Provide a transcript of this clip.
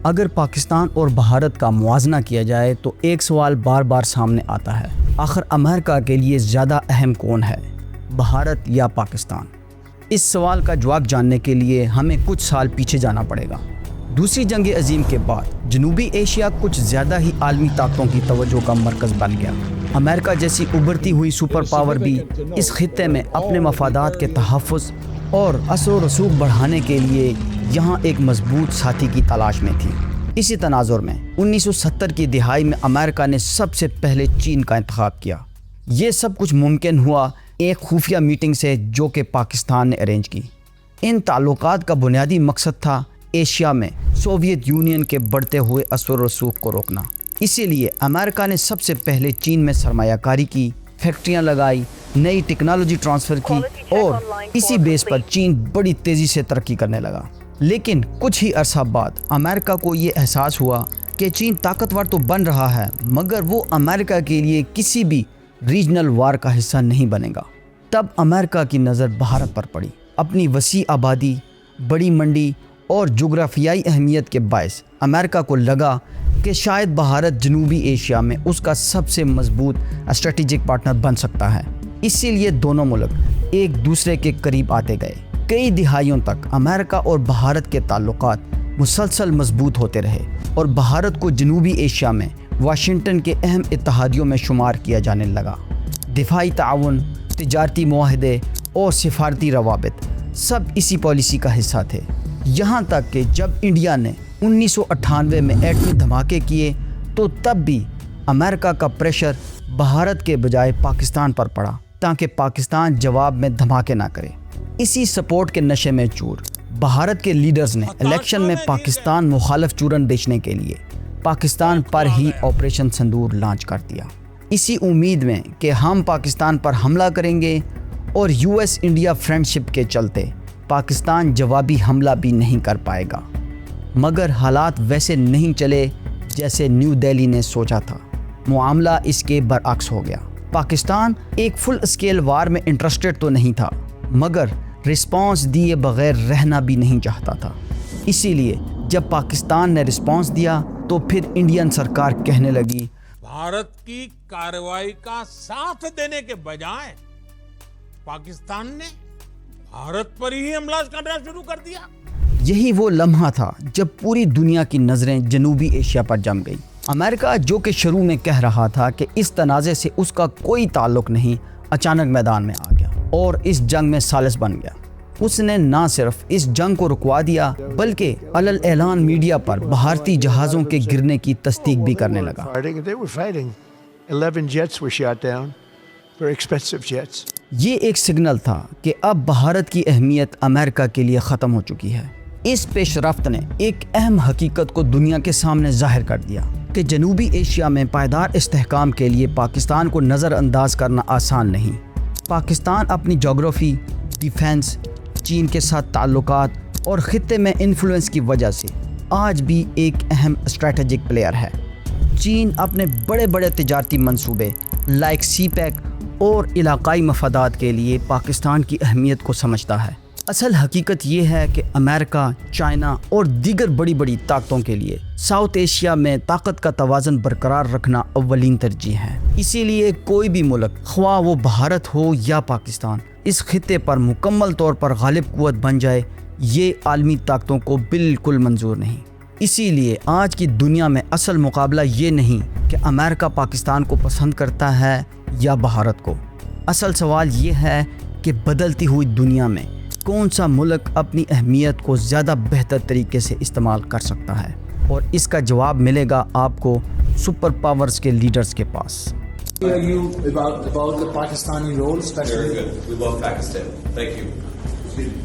اگر پاکستان اور بھارت کا موازنہ کیا جائے تو ایک سوال بار بار سامنے آتا ہے، آخر امریکہ کے لیے زیادہ اہم کون ہے، بھارت یا پاکستان؟ اس سوال کا جواب جاننے کے لیے ہمیں کچھ سال پیچھے جانا پڑے گا۔ دوسری جنگ عظیم کے بعد جنوبی ایشیا کچھ زیادہ ہی عالمی طاقتوں کی توجہ کا مرکز بن گیا۔ امریکہ جیسی ابھرتی ہوئی سپر پاور بھی اس خطے میں اپنے مفادات کے تحفظ اور اثر و رسوخ بڑھانے کے لیے یہاں ایک مضبوط ساتھی کی تلاش میں تھی۔ اسی تناظر میں 1970 کی دہائی میں امریکہ نے سب سے پہلے چین کا انتخاب کیا۔ یہ سب کچھ ممکن ہوا ایک خفیہ میٹنگ سے جو کہ پاکستان نے ارینج کی۔ ان تعلقات کا بنیادی مقصد تھا ایشیا میں سوویت یونین کے بڑھتے ہوئے اثر و رسوخ کو روکنا۔ اسی لیے امریکہ نے سب سے پہلے چین میں سرمایہ کاری کی، فیکٹریاں لگائی، نئی ٹیکنالوجی ٹرانسفر کی اور اسی بیس پر چین بڑی تیزی سے ترقی کرنے لگا۔ لیکن کچھ ہی عرصہ بعد امریکہ کو یہ احساس ہوا کہ چین طاقتور تو بن رہا ہے مگر وہ امریکہ کے لیے کسی بھی ریجنل وار کا حصہ نہیں بنے گا۔ تب امریکہ کی نظر بھارت پر پڑی۔ اپنی وسیع آبادی، بڑی منڈی اور جغرافیائی اہمیت کے باعث امریکہ کو لگا کہ شاید بھارت جنوبی ایشیا میں اس کا سب سے مضبوط اسٹریٹجک پارٹنر بن سکتا ہے۔ اسی لیے دونوں ملک ایک دوسرے کے قریب آتے گئے۔ کئی دہائیوں تک امریکہ اور بھارت کے تعلقات مسلسل مضبوط ہوتے رہے اور بھارت کو جنوبی ایشیا میں واشنگٹن کے اہم اتحادیوں میں شمار کیا جانے لگا۔ دفاعی تعاون، تجارتی معاہدے اور سفارتی روابط سب اسی پالیسی کا حصہ تھے، یہاں تک کہ جب انڈیا نے 1998 میں ایٹمی دھماکے کیے تو تب بھی امریکہ کا پریشر بھارت کے بجائے پاکستان پر پڑا تاکہ پاکستان جواب میں دھماکے نہ کرے۔ اسی سپورٹ کے نشے میں چور بھارت کے لیڈرز نے الیکشن میں پاکستان مخالف چورن بیچنے کے لیے پاکستان پر ہی آپریشن سندور لانچ کر دیا، اسی امید میں کہ ہم پاکستان پر حملہ کریں گے اور یو ایس انڈیا فرینڈ شپ کے چلتے پاکستان جوابی حملہ بھی نہیں کر پائے گا۔ مگر حالات ویسے نہیں چلے جیسے نیو دہلی نے سوچا تھا، معاملہ اس کے برعکس ہو گیا۔ پاکستان ایک فل اسکیل وار میں انٹرسٹڈ تو نہیں تھا مگر رسپانس دیے بغیر رہنا بھی نہیں چاہتا تھا۔ اسی لیے جب پاکستان نے رسپانس دیا تو پھر انڈین سرکار کہنے لگی بھارت کی کارروائی کا ساتھ دینے کے بجائے پاکستان نے بھارت پر ہی حملہ کرنا شروع کر دیا۔ یہی وہ لمحہ تھا جب پوری دنیا کی نظریں جنوبی ایشیا پر جم گئی۔ امریکہ جو کہ شروع میں کہہ رہا تھا کہ اس تنازع سے اس کا کوئی تعلق نہیں، اچانک میدان میں آ گیا اور اس جنگ میں ثالث بن گیا۔ اس نے نہ صرف اس جنگ کو رکوا دیا بلکہ علل اعلان میڈیا پر بھارتی جہازوں کے گرنے کی تصدیق بھی کرنے لگا۔ یہ ایک سگنل تھا کہ اب بھارت کی اہمیت امریکہ کے لیے ختم ہو چکی ہے۔ اس پیش رفت نے ایک اہم حقیقت کو دنیا کے سامنے ظاہر کر دیا کہ جنوبی ایشیا میں پائیدار استحکام کے لیے پاکستان کو نظر انداز کرنا آسان نہیں۔ پاکستان اپنی جغرافی، ڈیفنس، چین کے ساتھ تعلقات اور خطے میں انفلوئنس کی وجہ سے آج بھی ایک اہم اسٹریٹجک پلیئر ہے۔ چین اپنے بڑے بڑے تجارتی منصوبے لائک سی پیک اور علاقائی مفادات کے لیے پاکستان کی اہمیت کو سمجھتا ہے۔ اصل حقیقت یہ ہے کہ امریکہ، چائنا اور دیگر بڑی بڑی طاقتوں کے لیے ساؤتھ ایشیا میں طاقت کا توازن برقرار رکھنا اولین ترجیح ہے۔ اسی لیے کوئی بھی ملک، خواہ وہ بھارت ہو یا پاکستان، اس خطے پر مکمل طور پر غالب قوت بن جائے، یہ عالمی طاقتوں کو بالکل منظور نہیں۔ اسی لیے آج کی دنیا میں اصل مقابلہ یہ نہیں کہ امریکہ پاکستان کو پسند کرتا ہے یا بھارت کو۔ اصل سوال یہ ہے کہ بدلتی ہوئی دنیا میں کون سا ملک اپنی اہمیت کو زیادہ بہتر طریقے سے استعمال کر سکتا ہے، اور اس کا جواب ملے گا آپ کو سپر پاورز کے لیڈرز کے پاس۔ About the Pakistani role, especially? Very good. We love Pakistan. Thank you.